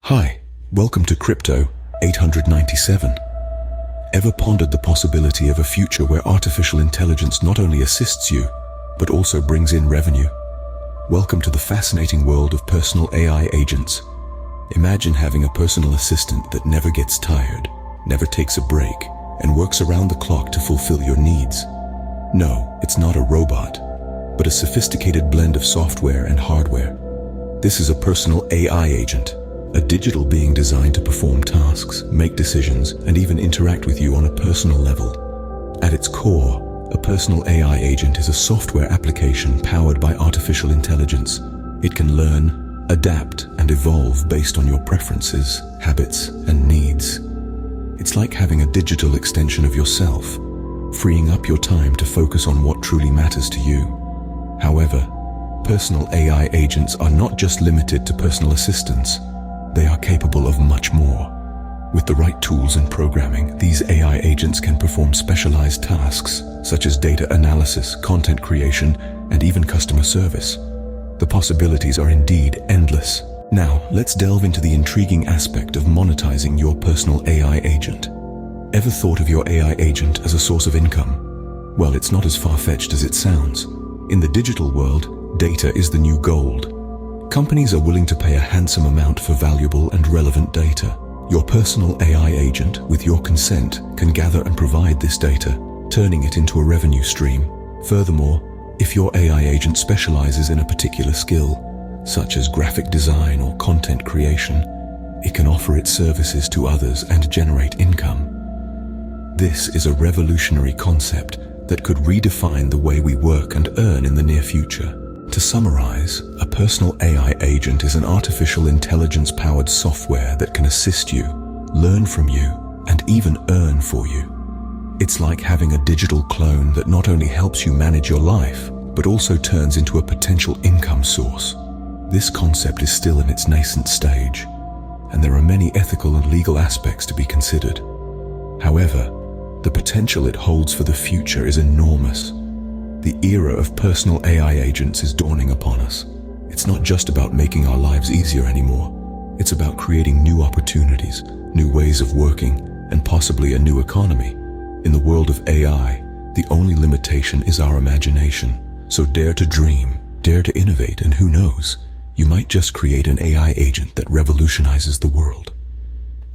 Hi, welcome to Crypto 897. Ever pondered the possibility of a future where artificial intelligence not only assists you, but also brings in revenue? Welcome to the fascinating world of personal AI agents. Imagine having a personal assistant that never gets tired, never takes a break, and works around the clock to fulfill your needs. No, it's not a robot, but a sophisticated blend of software and hardware. This is a personal AI agent, a digital being designed to perform tasks, make decisions, and even interact with you on a personal level. At its core, a personal AI agent is a software application powered by artificial intelligence. It can learn, adapt, and evolve based on your preferences, habits, and needs. It's like having a digital extension of yourself, freeing up your time to focus on what truly matters to you. However, personal AI agents are not just limited to personal assistants. They are capable of much more. With the right tools and programming, these AI agents can perform specialized tasks such as data analysis, content creation, and even customer service. The possibilities are indeed endless. Now, let's delve into the intriguing aspect of monetizing your personal AI agent. Ever thought of your AI agent as a source of income? Well, it's not as far-fetched as it sounds. In the digital world, data is the new gold. Companies are willing to pay a handsome amount for valuable and relevant data. Your personal AI agent, with your consent, can gather and provide this data, turning it into a revenue stream. Furthermore, if your AI agent specializes in a particular skill, such as graphic design or content creation, it can offer its services to others and generate income. This is a revolutionary concept that could redefine the way we work and earn in the near future. To summarize, a personal AI agent is an artificial intelligence-powered software that can assist you, learn from you, and even earn for you. It's like having a digital clone that not only helps you manage your life, but also turns into a potential income source. This concept is still in its nascent stage, and there are many ethical and legal aspects to be considered. However, the potential it holds for the future is enormous. The era of personal AI agents is dawning upon us. It's not just about making our lives easier anymore. It's about creating new opportunities, new ways of working, and possibly a new economy. In the world of AI, the only limitation is our imagination. So dare to dream, dare to innovate, and who knows, you might just create an AI agent that revolutionizes the world.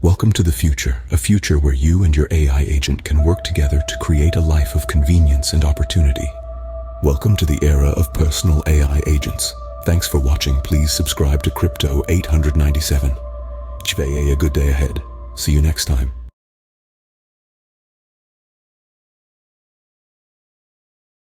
Welcome to the future, a future where you and your AI agent can work together to create a life of convenience and opportunity. Welcome to the era of personal AI agents. Thanks for watching. Please subscribe to Crypto 897. A good day ahead. See you next time.